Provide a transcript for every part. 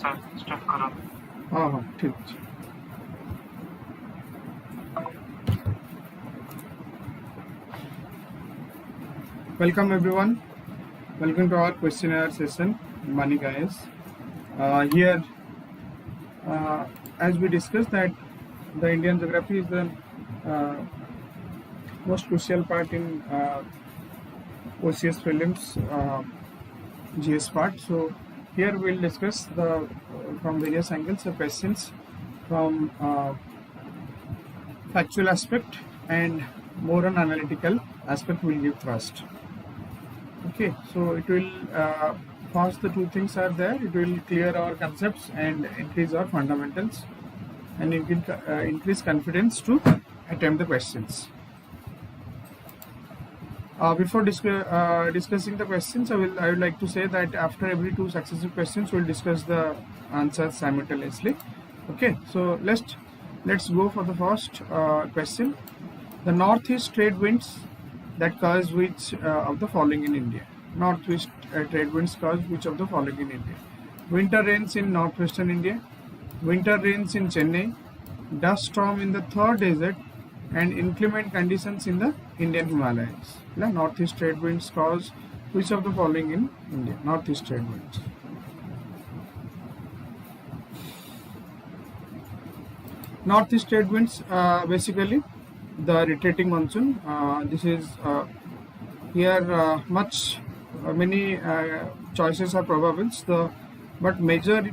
Sir start करो। हाँ हाँ ठीक है। Welcome everyone. Welcome to our questionnaire session, Vanik IAS. Here, as we discussed that the Indian geography is the most crucial part in OCS prelims GS part. So here we'll discuss the from various angles the questions from factual aspect and more on analytical aspect will give thrust. Okay, so it will first the two things are there. It will clear our concepts and increase our fundamentals, and it will increase confidence to attempt the questions. Before discussing the questions, I would like to say that after every two successive questions, we'll discuss the answers simultaneously. Okay, so let's go for the first question. The northeast trade winds that cause which of the following in India? Northwest trade winds cause which of the following in India? Winter rains in northwestern India, winter rains in Chennai, dust storm in the third desert, and inclement conditions in the Indian Himalayas. Northeast trade winds cause which of the following in India? Northeast trade winds. Northeast trade winds basically the rotating monsoon. This is here many choices are probables. But major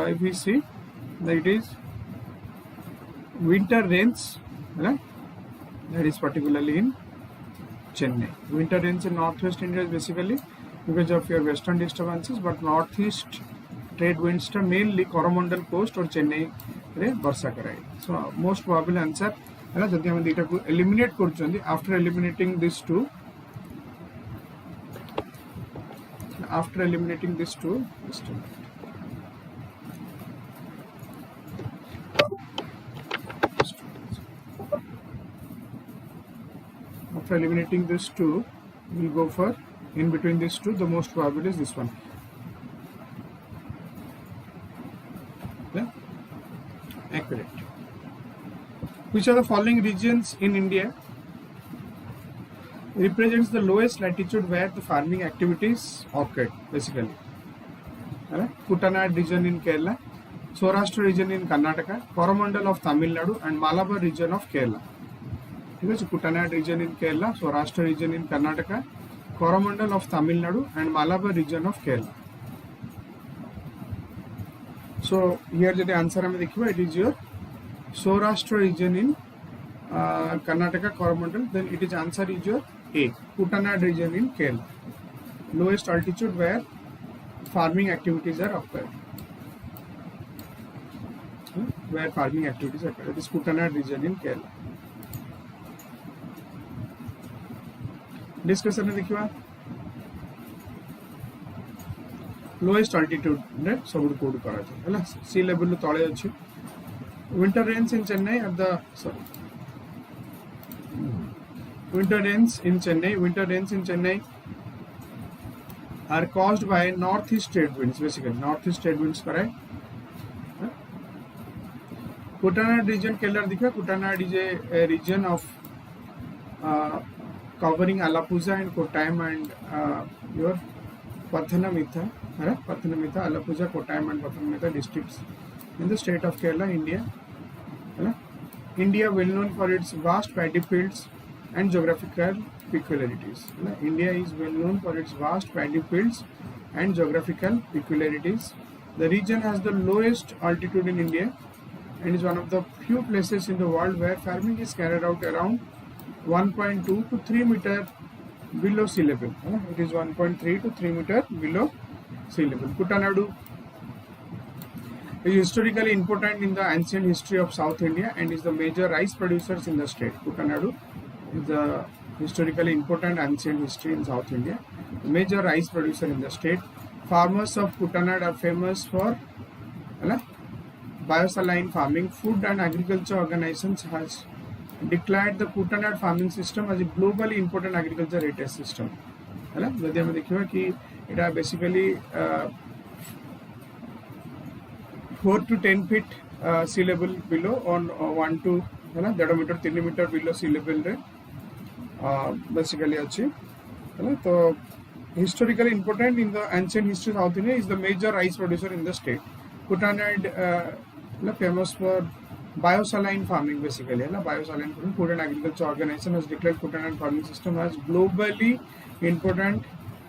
if we see that it is winter rains. That is particularly in Chennai. Winter rains in northwest India is basically because of your western disturbances, but northeast trade winds are mainly Coromandel coast or Chennai ବର୍ଷା କରାଏ. So most probable answer है जदि हम दुईटा को eliminate कर after eliminating this two after eliminating this two after eliminating this two we'll go for in between these two. The most probable is this one. Yeah? Accurate. Which are the following regions in India represents the lowest latitude where the farming activities occurred? Basically, Kutanad region in Kerala, Saurashtra region in Karnataka, Coromandel of Tamil Nadu, and Malabar region of Kerala. Kutanad region in Kerala, Saurashtra region in Karnataka, Coromandel of Tamil Nadu, and Malabar region of Kerala. So here the answer it is your Saurashtra region in Karnataka, Coromandel. Then it is answer is your A, Kutanad region in Kerala. Lowest altitude where farming activities are occurred. Where farming activities occur. That is Kutanad region in Kerala. Discussion देखिवा. Lowest altitude ने सब code करा जाए. है sea level तले अच्छी. Winter rains in Chennai at the winter rains in Chennai are caused by northeast trade winds. Basically, northeast trade winds correct. Kutanad region Kerala dikha. Kutanad is a region of covering Alappuzha and Kottayam and your Pathanamthitta, Alappuzha, Kottayam and Pathanamthitta districts in the state of Kerala, India. India well known for its vast paddy fields and geographical peculiarities. India is well known for its vast paddy fields and geographical peculiarities. The region has the lowest altitude in India and is one of the few places in the world where farming is carried out around 1.2 to 3 meter below sea level. It is 1.3 to 3 meter below sea level. Kutanadu is historically important in the ancient history of South India and is the major rice producers in the state. Kutanadu is the historically important ancient history in South India. The major rice producer in the state. Farmers of Kutanad are famous for biosaline farming. Food and Agriculture Organizations has declared the Kutanad farming system as a globally important agriculture rated system. जदि हम देखिए कि इटा basically 4 to 10 feet sea level below on 1 to 1.5 meter 3 meter below sea level रे basically अच्छी है तो historically important in the ancient history South India is the major rice producer in the state. Kutanad famous for biosaline farming basically है biosaline farming. Food and Agriculture Organization has declared Kutanad farming system as globally important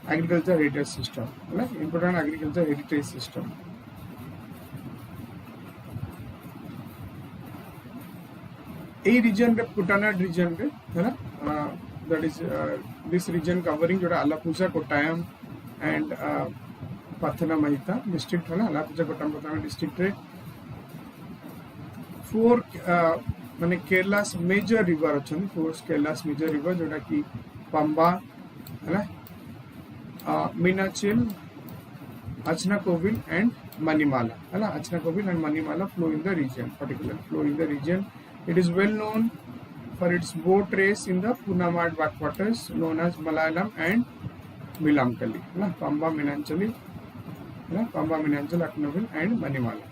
agriculture heritage system important agriculture heritage system. A region रे Kutanad region रे है ना that is this region covering जोड़ा Alappuzha, Kottayam and Pathanamthitta district है ना Alappuzha, Kottayam, Pathanamthitta district रे 4 माने Kerala's major river अच्छी 4 Kerala's major river जोड़ा कि Pamba है ना Meenachil, Achnakobil and Manimala है ना Achnakobil and Manimala flow in the region particularly flow in the region. It is well known for its boat race in the Punamad backwaters known as Malayalam and Milamkali. Pamba, Meenachil, Aknobil and Manimala.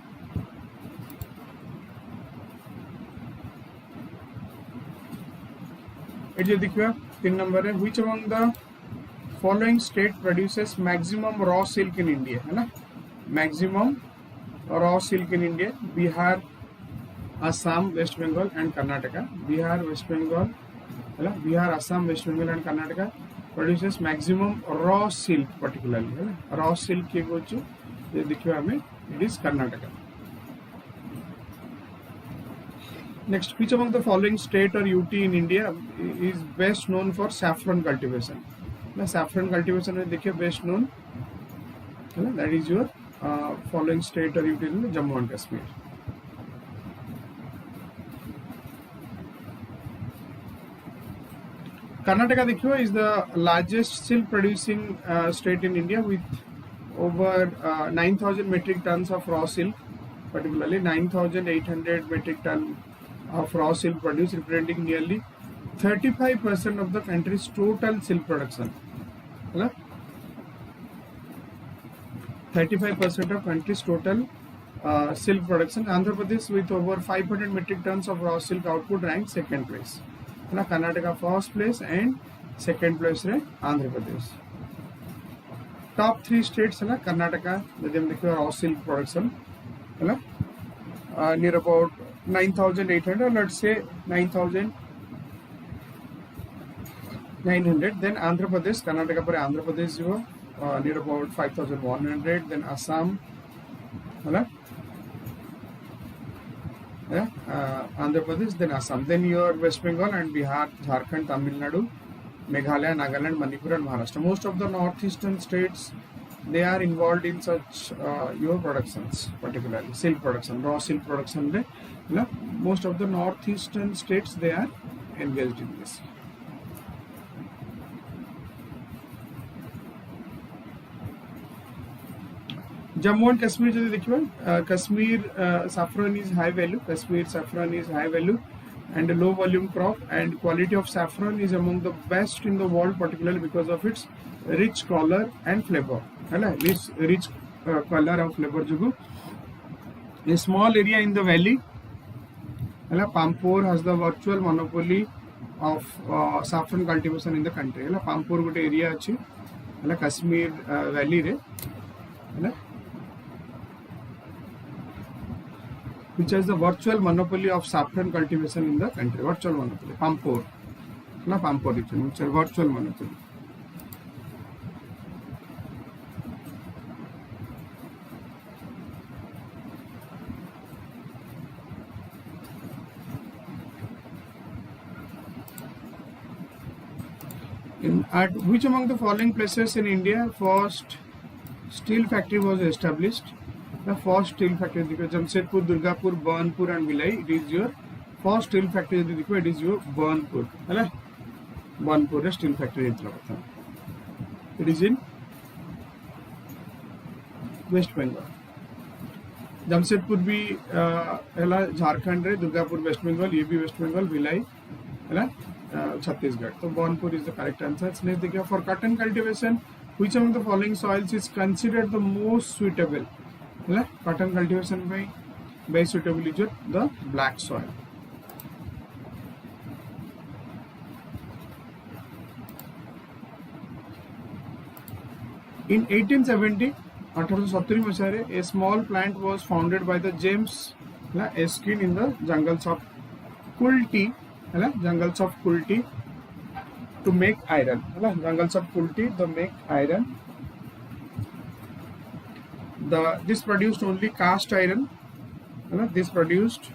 Pin number which among the following state produces maximum raw silk in India? Maximum raw silk in India. Bihar, Assam, West Bengal and Karnataka. Bihar, West Bengal, Bihar, Assam, West Bengal and Karnataka produces maximum raw silk particularly. Raw silk it is Karnataka. Next, which among the following state or UT in India is best known for saffron cultivation? Saffron cultivation is best known. That is your following state or UT in Jammu and Kashmir. Karnataka देखियो is the largest silk producing state in India with over 9,000 metric tons of raw silk, particularly 9,800 metric ton of raw silk produced, representing nearly 35% of the country's total silk production. 35% of country's total silk production. Andhra Pradesh with over 500 metric tons of raw silk output ranked second place. Karnataka first place and second place re Andhra Pradesh. Top 3 states है ना Karnataka raw silk production है ना near about 9,800 let's say 9,900. Then Andhra Pradesh Karnataka पर Andhra Pradesh जो near about 5,100. Then Assam है ना Andhra Pradesh, then Assam, then your West Bengal and Bihar, Jharkhand, Tamil Nadu, Meghalaya, Nagaland, Manipur and Maharashtra. Most of the northeastern states, they are involved in such your productions, particularly silk production, raw silk production. Most of the northeastern states, they are engaged in this. Jammu and Kashmir जो देखिए Kashmir saffron is high value. Kashmir saffron is high value and a low volume crop, and quality of saffron is among the best in the world, particularly because of its rich color and flavor. This rich color and flavor जुगु. A small area in the valley. Pampur has the virtual monopoly of saffron cultivation in the country. Pampur गोटे area अच्छी. Kashmir valley रे. Which has the virtual monopoly of saffron cultivation in the country. Virtual monopoly. Pampur. Pampur region, which is virtual monopoly. At which among the following places in India first steel factory was established? The first steel factory is Jamshedpur, Durgapur, Burnpur and Vilai. It is your first steel factory. It is your Burnpur. Burnpur steel factory. It is in West Bengal. Jamshedpur भी Jharkhand है, Durgapur West Bengal, ये भी West Bengal, Vilai Chhattisgarh. So Burnpur is the correct answer. Next देखिए for cotton cultivation, which among the following soils is considered the most suitable cotton cultivation by best suitable is the black soil. In 1870, 1870 a small plant was founded by the James Erskine in the jungles of Kulti, to make iron. Jungles of Kulti to make iron. This produced only cast iron. This produced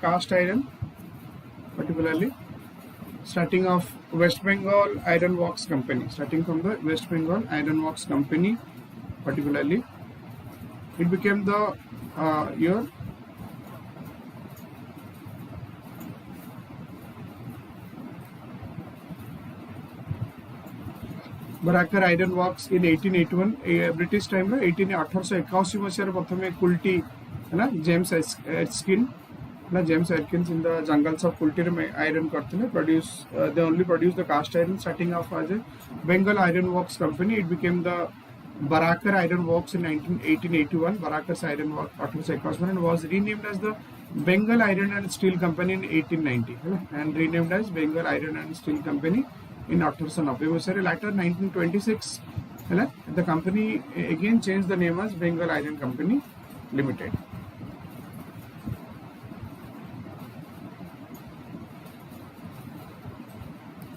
cast iron, particularly starting of West Bengal Iron Works Company. Starting from the West Bengal Iron Works Company, particularly, it became the year Barakar Iron Works in 1881. British time 1881 मसीह प्रथम Kulti James Erskine James Erskine in the jungles of Kulti iron produce they only produce the cast iron, starting off as a Bengal Iron Works Company. It became the Barakar Iron Works in 1881. Barakar's Iron Works and was renamed as the Bengal Iron and Steel Company in 1890 and renamed as Bengal Iron and Steel Company in 1890. Later 1926 the company again changed the name as Bengal Iron Company Limited.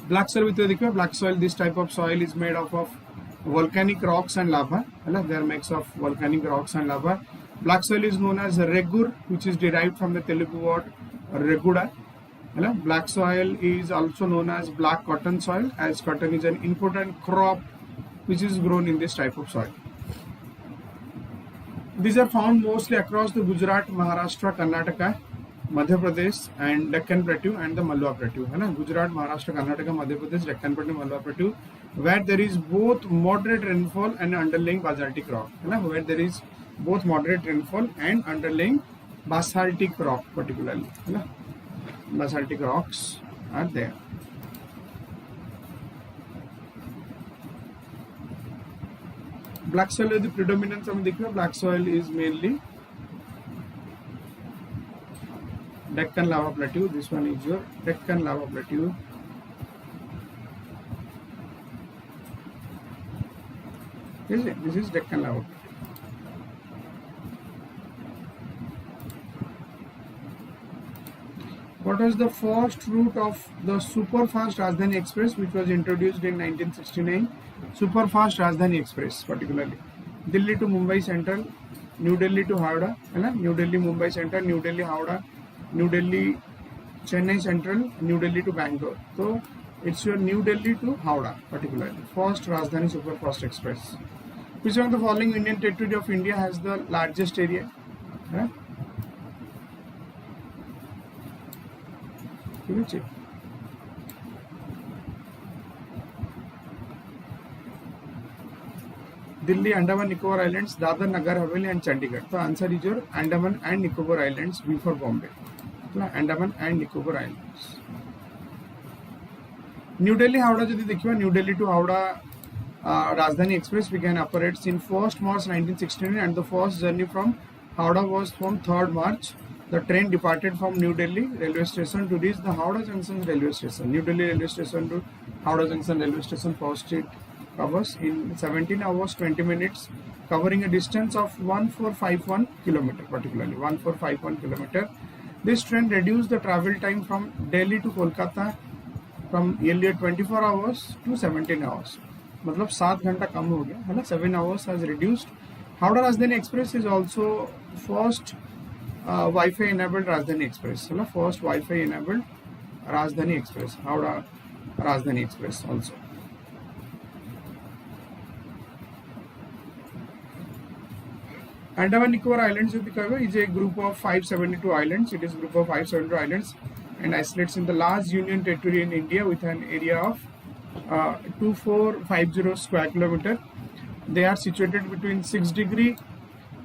Black soil black soil, this type of soil is made up of volcanic rocks and lava. They are mix of volcanic rocks and lava. Black soil is known as regur, which is derived from the Telugu word reguda. Black soil is also known as black cotton soil, as cotton is an important crop which is grown in this type of soil. These are found mostly across the Gujarat, Maharashtra, Karnataka, Madhya Pradesh and Deccan Plateau and the Malwa Plateau. Gujarat, Maharashtra, Karnataka, Madhya Pradesh, Deccan Plateau, Malwa Plateau, where there is both moderate rainfall and underlying basaltic rock. Where there is both moderate rainfall and underlying basaltic rock, particularly. Basaltic rocks are there. Black soil is the predominance of the black soil is mainly Deccan lava plateau. This one is your Deccan lava plateau. This is Deccan lava plateau. What was the first route of the super-fast Rajdhani Express, which was introduced in 1969? Super-fast Rajdhani Express, particularly Delhi to Mumbai Central, New Delhi to Howrah, New Delhi Mumbai Central, New Delhi Howrah, New Delhi Chennai Central, New Delhi to Bangalore. So it's your New Delhi to Howrah, particularly first Rajdhani Super-fast Express. Which one of the following Indian territory of India has the largest area? Delhi, Andaman Nicobar Islands, Dadar, Nagar Haveli and Chandigarh. The answer is your Andaman and Nicobar Islands before Bombay. Andaman and Nicobar Islands. New Delhi Howrah jodi dekhiba, New Delhi to Howrah Rajdhani Express began operates in 1st March 1969 and the first journey from Howrah was from 3rd March. The train departed from New Delhi railway station to reach the Howrah Junction railway station. New Delhi railway station to Howrah Junction railway station first it covers in 17 hours 20 minutes, covering a distance of 1451 km, particularly 1451 km. This train reduced the travel time from Delhi to Kolkata from earlier 24 hours to 17 hours. मतलब 7 घंटा कम हो गया है ना, 7 hours has reduced. Howrah Rajdhani Express is also first Wi-Fi enabled Rajdhani Express. First Wi-Fi enabled Rajdhani Express. Howrah Rajdhani Express also. Andaman Nicobar Islands is a group of 572 islands. It is a group of 572 islands and isolates in the large union territory in India with an area of 2450 square kilometer. They are situated between 6 degree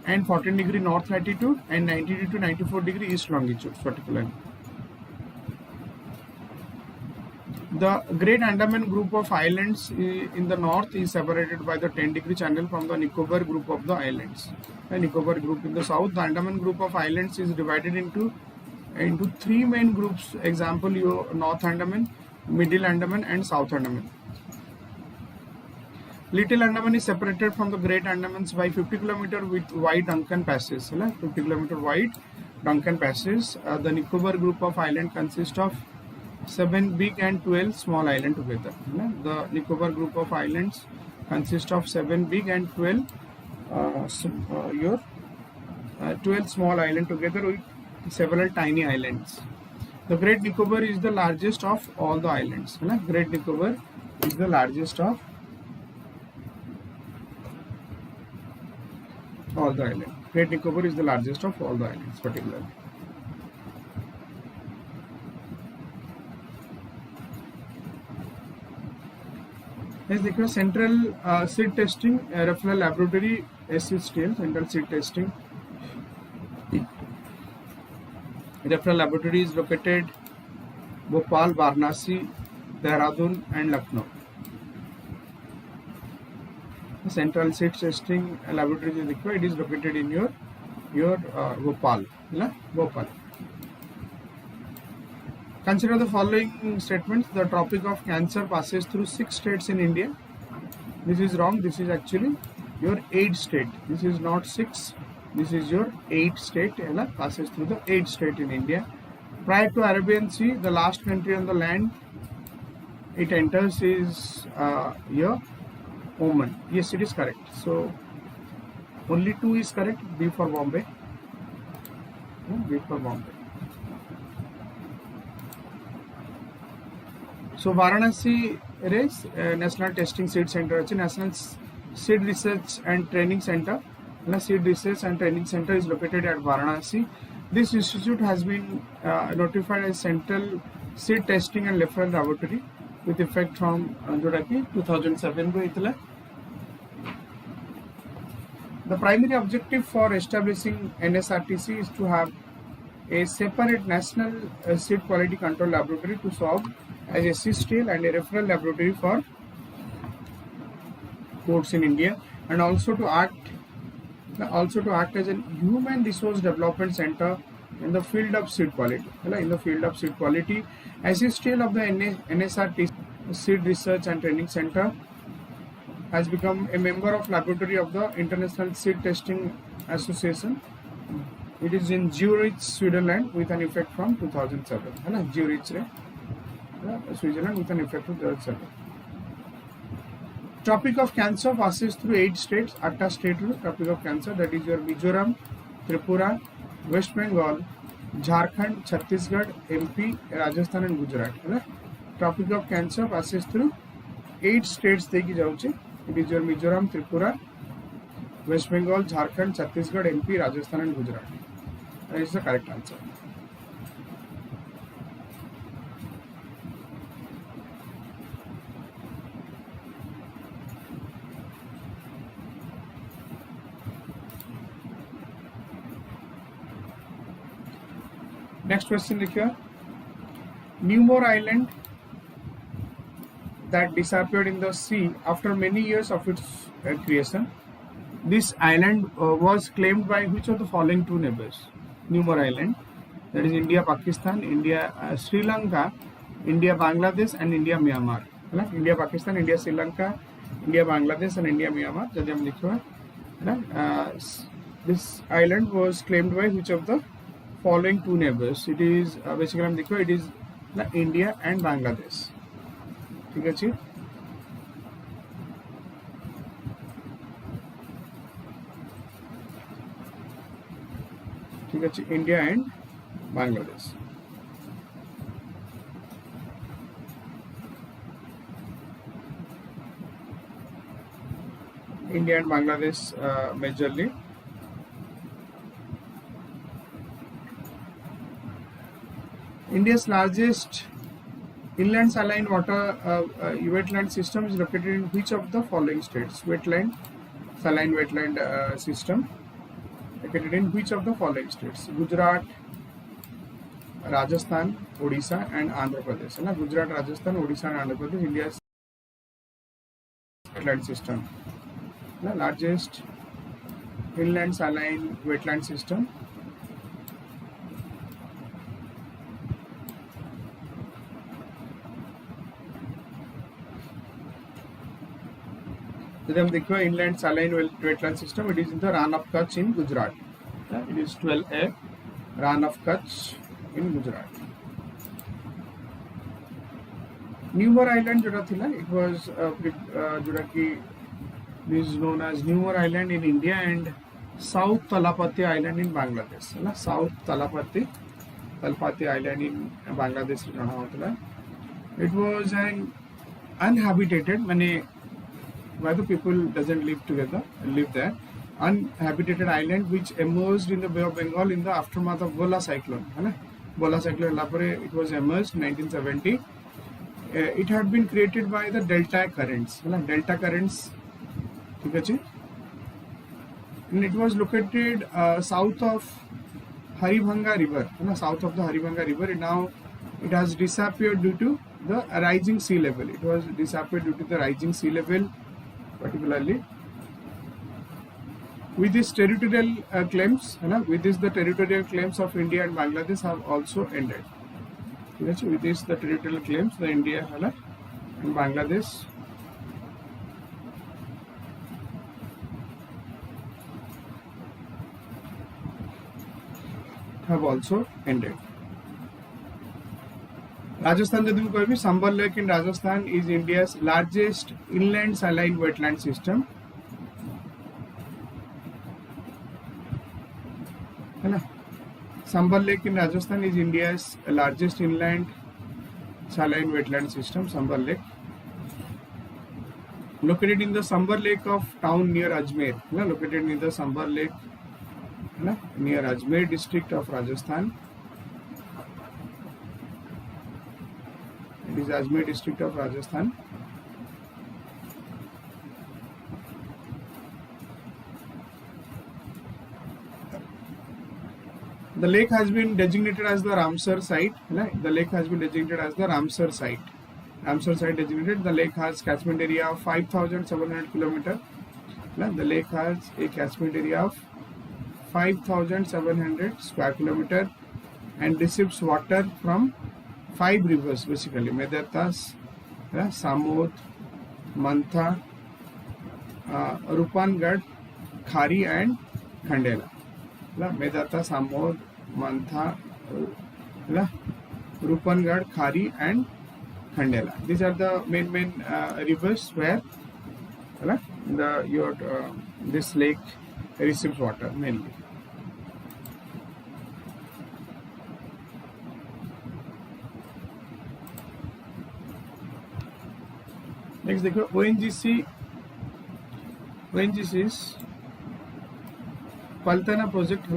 and 14 degree north latitude and 90 to 94 degree east longitude, particularly. The Great Andaman group of islands in the north is separated by the 10-degree channel from the Nicobar group of the islands. The Nicobar group in the south, the Andaman group of islands is divided into three main groups. Example, your North Andaman, Middle Andaman and South Andaman. Little Andaman is separated from the Great Andamans by 50 km with wide Duncan passes. 50 km wide Duncan passes. The Nicobar group of island consists of 7 big and 12 small islands together. The Nicobar group of islands consist of 7 big and 12 12 small islands together with several tiny islands. The Great Nicobar is the largest of all the islands. Great Nicobar is the largest of all the islands. Great Nicobar is the largest of all the islands particularly. Let's look at central seed testing referral laboratory SUBJECTWISE, central seed testing referral laboratory is located Bhopal, Varanasi, Dehradun and Lucknow. The central seed testing laboratory is required. It is located in your Bhopal. Bhopal. Consider the following statements. The tropic of Cancer passes through 6 states in India. This is wrong. This is actually your 8 state. This is not 6. This is your 8 state. Passes through the 8 state in India. Prior to Arabian Sea, the last country on the land it enters is your Oman. Yes, it is correct. So only 2 is correct. B for Bombay. B for Bombay. So Varanasi is National Testing Seed Center, National Seed Research and Training Center. Seed Research and Training Center is located at Varanasi. This institute has been notified as Central Seed Testing and Referral Laboratory with effect from 2007. The primary objective for establishing NSRTC is to have a separate national seed quality control laboratory to serve as a CSTL and a referral laboratory for courts in India, and also to act as a human resource development center in the field of seed quality. In the field of seed quality, as CSTL of the NSRTC Seed Research and Training Center has become a member of laboratory of the International Seed Testing Association. It is in Zurich, Switzerland, with an effect from 2007. Zurich, Switzerland, with an effect from 2007. Tropic of Cancer passes through 8 states. 8 state Tropic of Cancer, that is your Mizoram, Tripura, West Bengal, Jharkhand, Chhattisgarh, MP, Rajasthan and Gujarat. Tropic of Cancer passes through 8 states. It is your Mizoram, Tripura, West Bengal, Jharkhand, Chhattisgarh, MP, Rajasthan and Gujarat. That is the correct answer. Next question here. Newmore Island that disappeared in the sea after many years of its creation. This island was claimed by which of the following 2 neighbors? Newmore Island, that is India, Pakistan, India, Sri Lanka, India, Bangladesh and India, Myanmar. India, Pakistan, India, Sri Lanka, India, Bangladesh and India, Myanmar. This island was claimed by which of the following 2 neighbors? It is basically it is India and Bangladesh. ठीक है India and Bangladesh. India and Bangladesh majorly. India's largest inland saline water wetland system is located in which of the following states? Saline wetland system located in which of the following states? Gujarat, Rajasthan, Odisha and Andhra Pradesh. Gujarat, Rajasthan, Odisha and Andhra Pradesh, India's wetland system. The largest inland saline wetland system. Then the inland saline wetland system, it is in the Rann of Kutch in Gujarat. It is 12A, Rann of Kutch in Gujarat. Newmar Island it was is known as Newmar Island in India and South Talapati Island in Bangladesh. South Talapati Island in Bangladesh. It was an uninhabited, where the people doesn't live there. Uninhabited island which emerged in the Bay of Bengal in the aftermath of Bola cyclone. Bola cyclone it was emerged in 1970. It had been created by the delta currents. Delta currents, and it was located south of Haribhanga River. South of the Haribhanga River. Now it has disappeared due to the rising sea level. It was disappeared due to the rising sea level, particularly. With this territorial claims, the territorial claims of India and Bangladesh have also ended. With this, the territorial claims, the India and Bangladesh have also ended. Rajasthan, Sambhal Lake in Rajasthan is India's largest inland saline wetland system. Sambhal Lake in Rajasthan is India's largest inland saline wetland system, Sambhal Lake. Located in the Sambhal Lake of town near Ajmer. Located in the Sambhal Lake near Ajmer district of Rajasthan. It is Ajmer district of Rajasthan. The lake has been designated as the Ramsar site. The lake has been designated as the Ramsar site. Ramsar site designated. The lake has catchment area of 5,700 km. The lake has a catchment area of 5,700 square kilometer and receives water from 5 rivers basically: Medatas, Samod, Mantha, Rupangad, Khari and Khandela. Medata, Samod, Mantha, Rupangad, Khari and Khandela. These are the main rivers where this lake receives water mainly. Next, ONGC's Paltana project,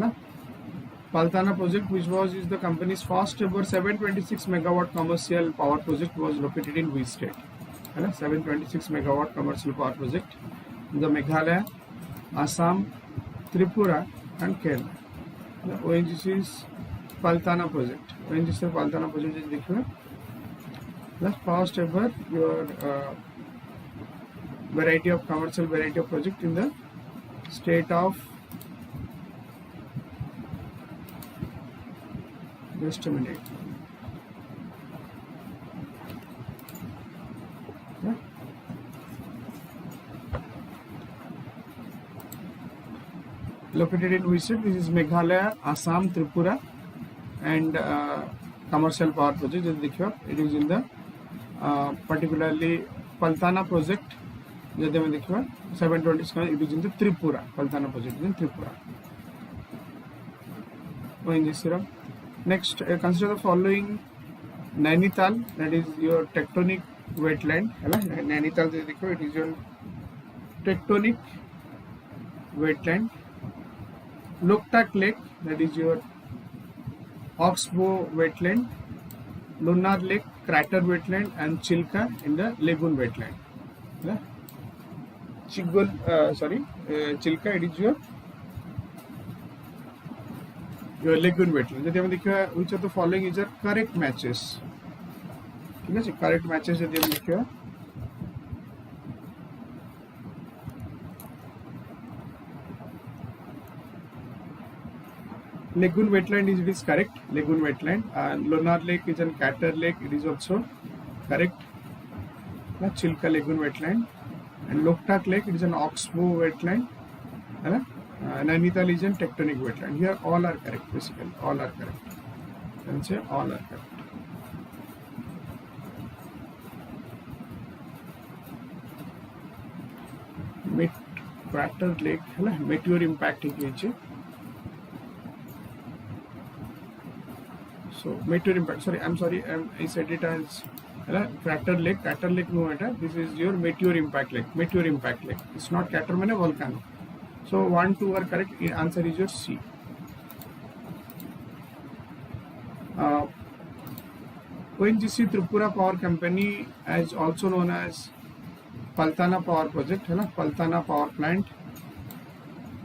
Paltana project, which is the company's first ever 726 megawatt commercial power project, was located in which state? 726 megawatt commercial power project in the Meghalaya, Assam, Tripura and Kerala. The ONGC's Paltana project. ONGC's Paltana project is the first ever commercial variety of project in the state of, just a minute. Located in which state? This is Meghalaya, Assam, Tripura and commercial power project. It is in the particularly Paltana project. 720, it is in the Tripura. Paltana project is in Tripura. Next, consider the following Nainital, that is your tectonic wetland. Nainital, it is your tectonic wetland. Loktak Lake, that is your Oxbow wetland. Lunar Lake, crater wetland, and Chilka in the lagoon wetland. Chilka, it is your your lagoon wetland जदि हम देखिबा which of the following is your correct matches ठीक है correct matches जदि हम देखिबा lagoon wetland is correct. Lagoon wetland and Lonar Lake is an Catter Lake. It is also correct. Chilka Lagoon wetland and Loktak Lake. It is an Oxbow wetland. Nainital is an tectonic wetland. Here all are correct. Basically, all are correct. You can say all are correct. Crater Lake. Meteor impact है So meteor impact. Sorry, I'm sorry. I said it as crater lake. Crater lake no matter. This is your meteor impact lake. Meteor impact lake. It's not crater mean volcano. So 1, 2 are correct. Answer is your C. ONGC Tripura Power Company, as also known as Paltana Power Project, Paltana Power Plant,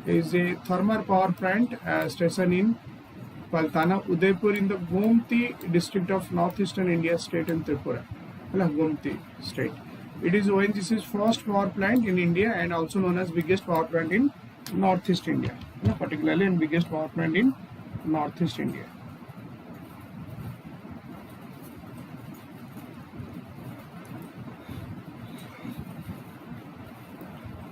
is a thermal power plant station in Paltana, Udaipur in the Gomti district of northeastern India state in Tripura. Gomti state. It is ONGC's first power plant in India and also known as biggest power plant in northeast India, particularly in biggest power plant in northeast India.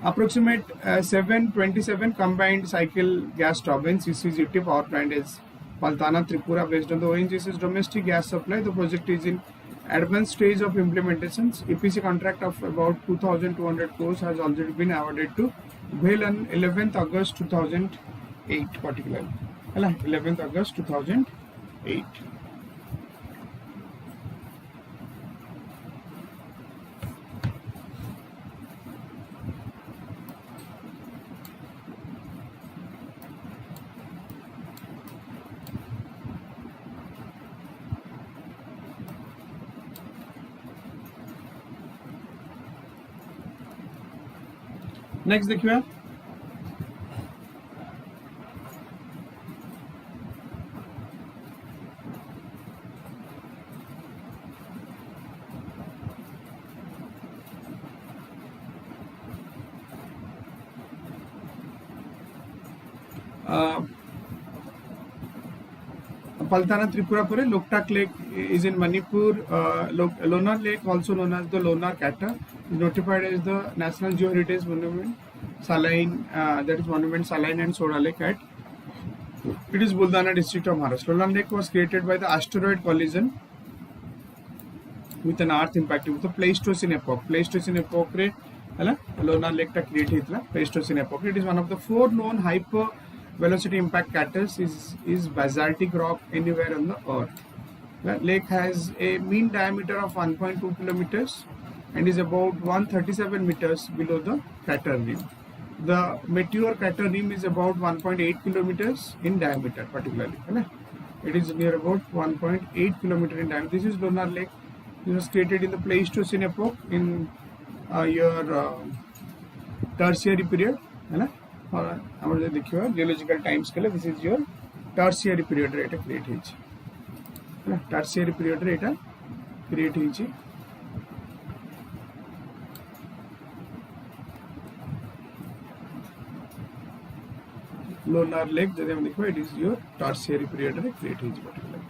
Approximate 727 combined cycle gas turbines CCGT power plant is Paltana, Tripura, based on the ONGC's domestic gas supply. The project is in advanced stage of implementation. EPC contract of about 2,200 crores has already been awarded to BHEL on 11th August 2008 particularly. 11th August 2008. Next देखिए Paltana Tripura Pure, Loktak Lake is in Manipur. Lonar Lake, also known as the Lonar Kata, is notified as the National Geoheritage Monument. Saline, that is Monument Saline and Soda Lake at. It is Buldana district of Maharashtra. Lonar Lake was created by the asteroid collision with an earth impact with the Pleistocene epoch. Pleistocene epoch re, Lonar Lake ta create hitla. Pleistocene epoch. It is one of the 4 known hyper velocity impact craters is basaltic rock anywhere on the earth. The lake has a mean diameter of 1.2 kilometers and is about 137 meters below the crater rim. The meteor crater rim is about 1.8 kilometers in diameter particularly. It is near about 1.8 kilometer in diameter. This is Lonar Lake. It was created in the Pleistocene epoch in your tertiary period. Geological time scale. This is your tertiary period rate create heji. Tertiary period rate create heji. Lonar Lake, it is your tertiary period rate create heji particularly.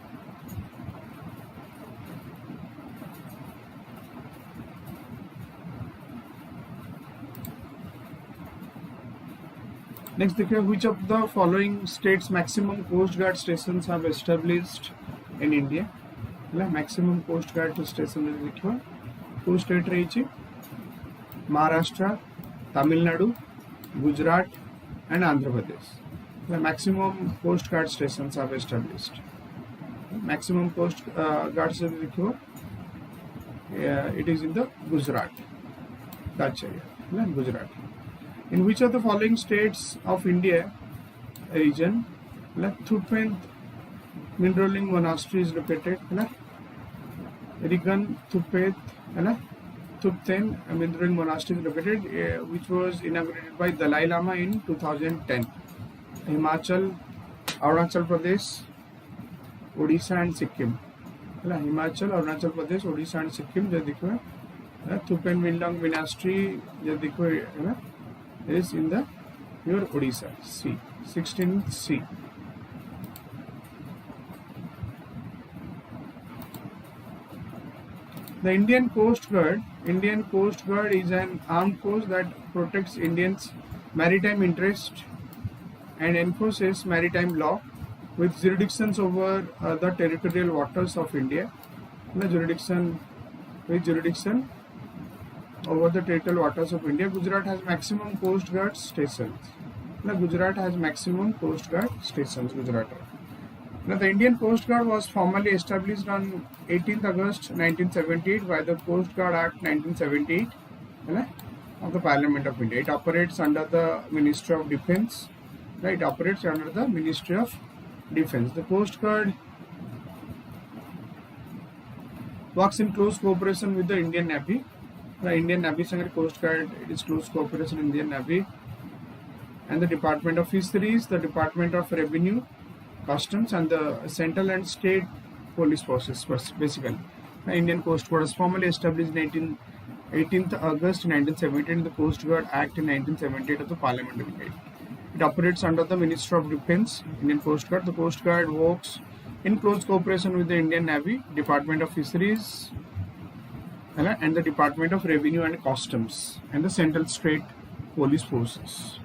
Next, which of the following states maximum Coast Guard stations have established in India? Maximum Coast Guard station is two states रही Maharashtra, Tamil Nadu, Gujarat, and Andhra Pradesh. The maximum Coast Guard stations have established. Maximum Coast Guard station it is in the Gujarat. That's Gujarat. In which of the following states of India region, Thupent Mineralling Monastery is located? Rigan Thupet, Thupten Mineralling Monastery is located, which was inaugurated by Dalai Lama in 2010. Himachal, Arunachal Pradesh, Odisha and Sikkim. Himachal, Arunachal Pradesh, Odisha and Sikkim जो देखो Thupen Minlong Monastery जो देखो is in the your Odisha. C 16C. The Indian Coast Guard is an armed force that protects Indians' maritime interest and enforces maritime law with jurisdictions over the territorial waters of India. Jurisdiction over the territorial waters of India. Gujarat has maximum Coast Guard stations. Gujarat has maximum Coast Guard stations. Gujarat. Now, the Indian Coast Guard was formally established on 18th August 1978 by the Coast Guard Act 1978 of the Parliament of India. It operates under the Ministry of Defence. Right, it operates under the Ministry of Defence. The Coast Guard works in close cooperation with the Indian Navy. The Indian Navy संगे Coast Guard, it is close cooperation with Indian Navy and the Department of Fisheries, the Department of Revenue, Customs, and the central and state police forces. Basically, the Indian Coast Guard was formally established 18th August 1978 in the Coast Guard Act in 1978 of the Parliament of India. It operates under the Ministry of Defence, Indian Coast Guard. The Coast Guard works in close cooperation with the Indian Navy, Department of Fisheries, and the Department of Revenue and Customs, and the central state police forces.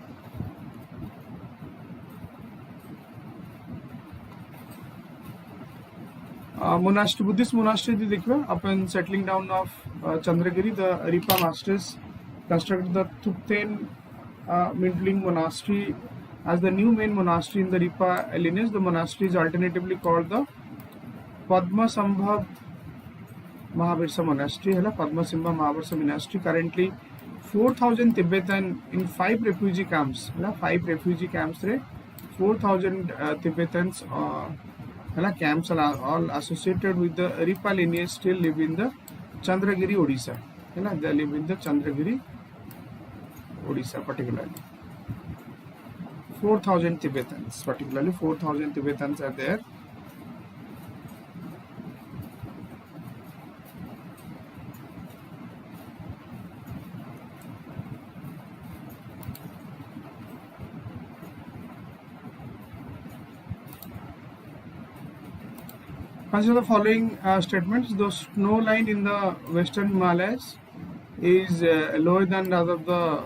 Monastery, Buddhist monastery देखिए upon settling down of Chandragiri, the Ripa masters constructed the Thupten Mindling monastery as the new main monastery in the Ripa lineage. The monastery is alternatively called the Padmasambhav Mahavirsa monastery. Padmasambhav Mahavirsa monastery. Currently 4,000 Tibetan in 5 refugee camps. 5 refugee camps re 4,000 Tibetans camps are all associated with the Ripa lineage still live in the Chandragiri, Odisha. They live in the Chandragiri, Odisha particularly. 4,000 Tibetans, particularly 4,000 Tibetans are there. Consider the following statements. The snow line in the Western Himalayas is lower than that of the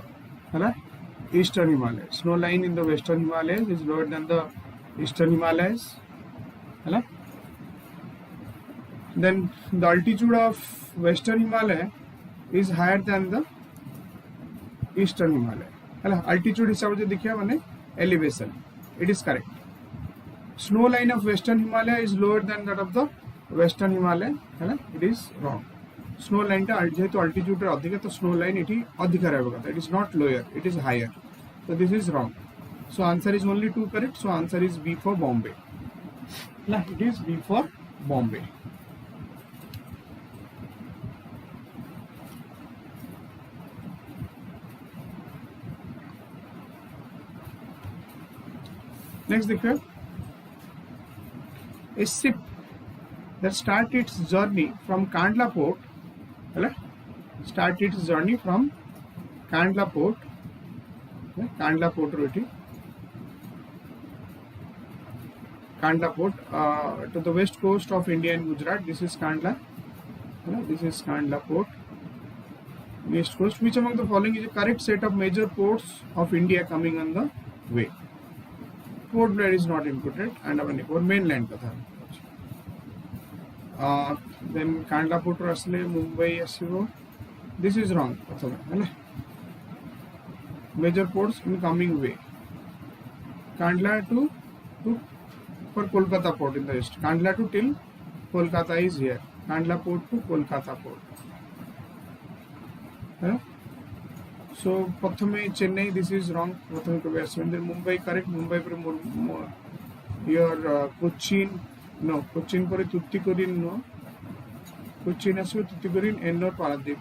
Eastern Himalayas. Snow line in the Western Himalayas is lower than the Eastern Himalayas. Then the altitude of Western Himalaya is higher than the Eastern Himalaya. Altitude हिसाब से देखिए मैंने elevation. It is correct. Snow line of Western Himalaya is lower than that of the Western Himalaya. It is wrong. Snow line टा जेहेतु altitude अधिक है तो snow line इटी अधिक रहेगा. It is not lower. It is higher. So this is wrong. So answer is only 2 correct. So answer is B for Bombay. It is B for Bombay. Next देखिए. A ship that start its journey from Kandla port, start its journey from Kandla port, Kandla port roti, Kandla port to the west coast of India and Gujarat. This is Kandla. This is Kandla port, west coast. Which among the following is a correct set of major ports of India coming on the way? Port Blair is not included, and our mainland katha. Then Kandla port asle Mumbai asibo. This is wrong. Major ports in coming way. Kandla to for Kolkata port in the east. Kandla to till Kolkata is here. Kandla port to Kolkata port. So Prathame Chennai, this is wrong. Prathame Kavaswin. Then Mumbai correct. Mumbai per your Cochin. No, Cochin pore Tuticorin no. Cochin aswe Tuticorin Ennore Paradip.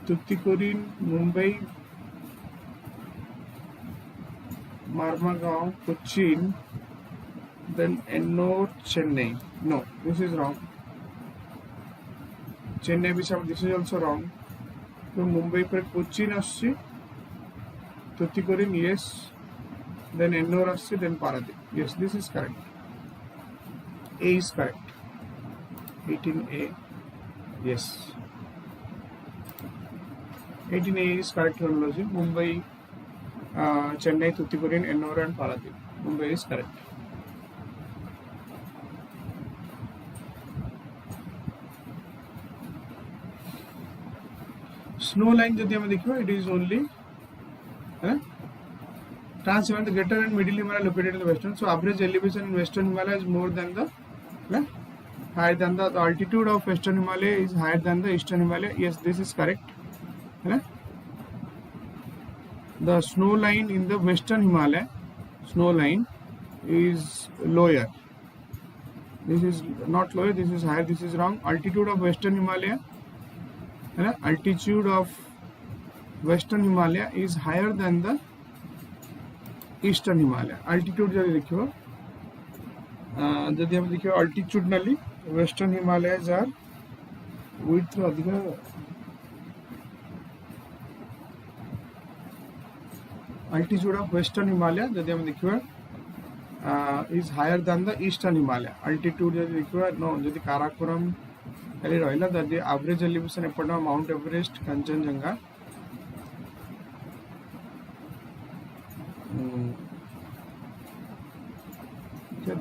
Tuticorin, Mumbai, Marmagaon, Cochin, then Ennore, Chennai. No, this is wrong. Chennai Visakhapatnam, this is also wrong. So Mumbai पर Cochin आसछि, Tuticorin, yes. Then Ennore आसछि, then Paradip. Yes, this is correct. A is correct. 18A. Yes. 18A is correct chronology. Mumbai, Chennai, Tuticorin, Ennore and Paradip. Mumbai is correct. Snow line जब हम देखो, it is only Trans Himalaya, the greater and middle Himalaya located in the western. So average elevation in western Himalaya is more than the higher than the altitude of western Himalaya is higher than the eastern Himalaya. Yes, this is correct. The snow line in the western Himalaya, snow line is lower. This is not lower, this is higher, this is wrong. Altitude of western Himalaya, altitude of western Himalaya is higher than the eastern Himalaya. Altitude जब देखियो, जब हम देखियो altitudinally western Himalayas are width अधिक altitude of western Himalaya जब हम देखियो is higher than the eastern Himalaya. Altitude जब देखियो no जब काराकोरम खाली रहिला the average elevation एपट Mount Everest, Kanchenjunga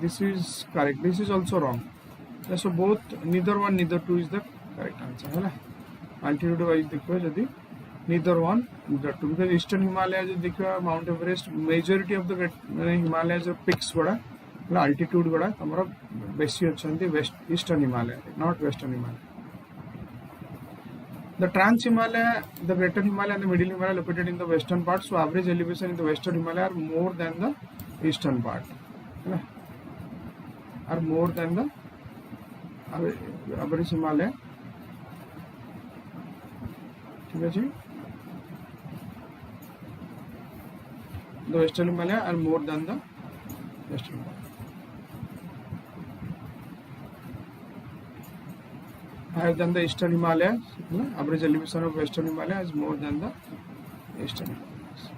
this is correct. This is also wrong. So both neither one neither two is the correct answer. Altitude wise देखो यदि neither one neither two, because eastern Himalaya जो देखो Mount Everest majority of the Himalayas peaks गुड़ा altitude गुड़ा हमारा बेसी अच्छी west eastern Himalaya, not western Himalaya. The Trans Himalaya, the greater Himalaya and the middle Himalaya located in the western part. So average elevation in the western Himalaya are more than the eastern part. Are more than the average Himalaya. The western Himalaya are more than the western Himalaya. Higher than the eastern Himalaya, average elevation of western Himalaya is more than the eastern Himalayas.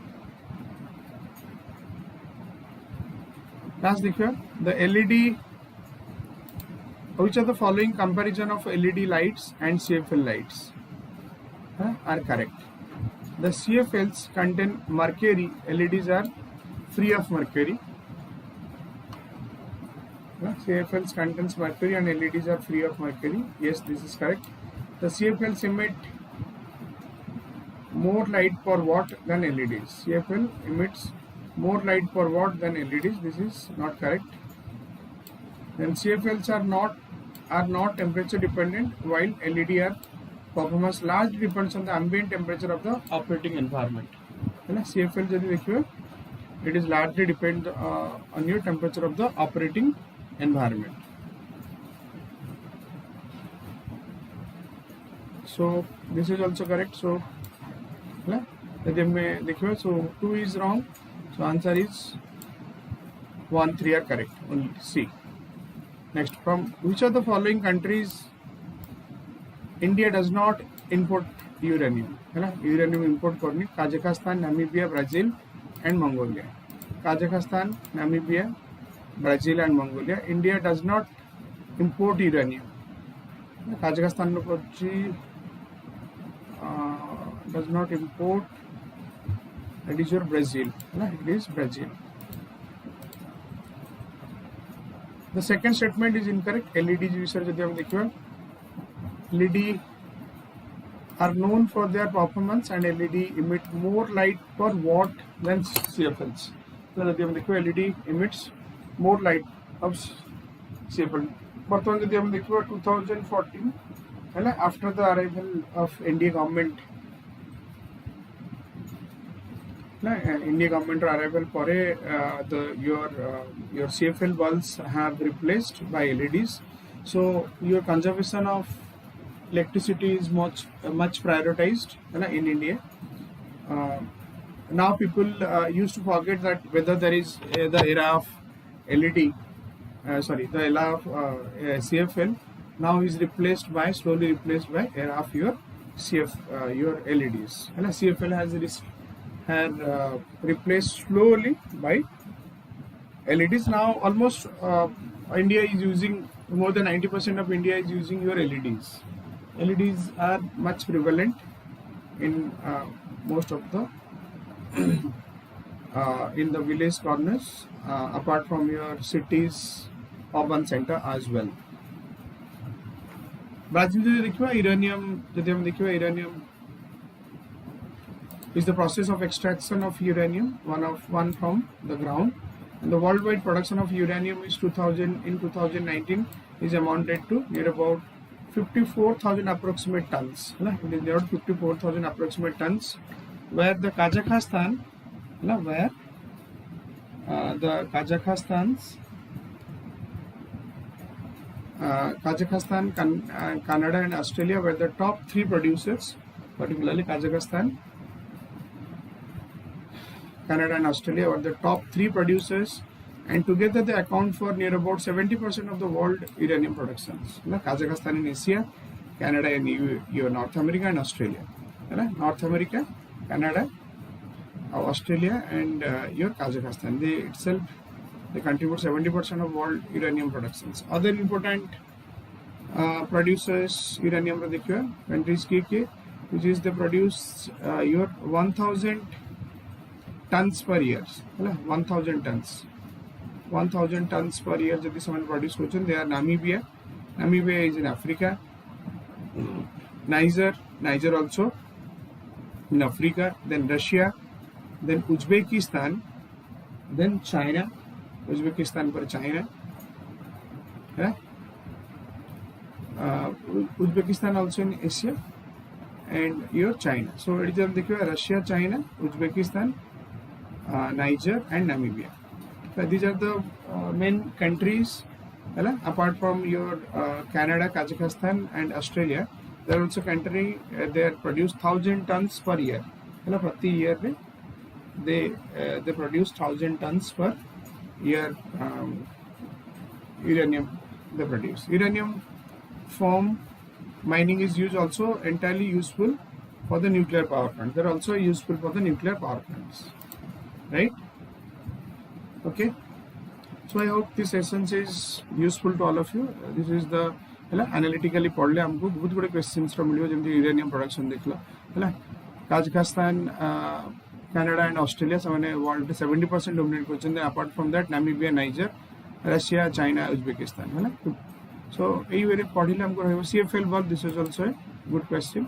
Last देखिए, the LED. Which of the following comparison of LED lights and CFL lights are correct? The CFLs contain mercury, LEDs are free of mercury. CFLs contains mercury and LEDs are free of mercury. Yes, this is correct. The CFLs emit more light per watt than LEDs. CFL emits more light per watt than LEDs. This is not correct. Then CFLs are not temperature dependent, while LED performance largely depends on the ambient temperature of the operating environment. CFL जब देखिए, it is largely depend on your temperature of the operating environment. So this is also correct. So so 2 is wrong. So answer is 1, 3 are correct. Only C. Next, from which of the following countries India does not import uranium? Uranium import करनी Kazakhstan, Namibia, Brazil and Mongolia. Kazakhstan, Namibia, Brazil and Mongolia. India does not import uranium. Kazakhstan does not import. That is your Brazil. It is Brazil. The second statement is incorrect. LED research LED are known for their performance and LED emit more light per watt than CFLs. So LED emits more light of CFL. But 2014, after the arrival of Indian government, arrival pore your CFL bulbs have replaced by LEDs. So your conservation of electricity is much prioritized in India. Now people used to forget that whether there is the era of LED the era of CFL now is slowly replaced by era of your your LEDs. CFL has replaced slowly by LEDs. Now almost India is using, more than 90% of India is using your LEDs. LEDs are much prevalent in most of the in the village corners, apart from your cities, urban center as well. Brazil uranium is the process of extraction of uranium, one from the ground, and the worldwide production of uranium is 2019 is amounted to near about 54,000 approximate tons. It is near 54,000 approximate tons, where the Kazakhstan, Kazakhstan, Canada and Australia were the top 3 producers, particularly Kazakhstan, Canada and Australia were the top 3 producers, and together they account for near about 70% of the world uranium productions. Kazakhstan in Asia, Canada in North America and Australia. North America, Canada, Australia and your Kazakhstan. They contribute 70% of world uranium productions. Other important producers uranium countries which is they produce your 1,000 tons per year. 1,000 tons. 1,000 tons per year jodi someone produce kochun. They are Namibia. Namibia is in Africa. Niger also in Africa. Then Russia. Then Uzbekistan. Then China. Uzbekistan for China. Uzbekistan also in Asia and your China. So it is Russia, China, Uzbekistan, Niger and Namibia. So these are the main countries. Apart from your Canada, Kazakhstan and Australia, there are also country they produce 1,000 tons per year. Prati year they produce 1,000 tons per year uranium they produce. Uranium form mining is used also entirely useful for the nuclear power plants. They are also useful for the nuclear power plants, right? Okay, so I hope this session is useful to all of you. This is the analytically पढ़ले हमको बहुत बड़े questions from मिलियो जैसे uranium production देखला Kazakhstan, Canada and Australia ସେମାନେ world 70% dominate करछन. Apart from that Namibia, Niger, Russia, China, Uzbekistan. So यही वेरे पढ़िले हमको रहबो CFL work. This is also a good question.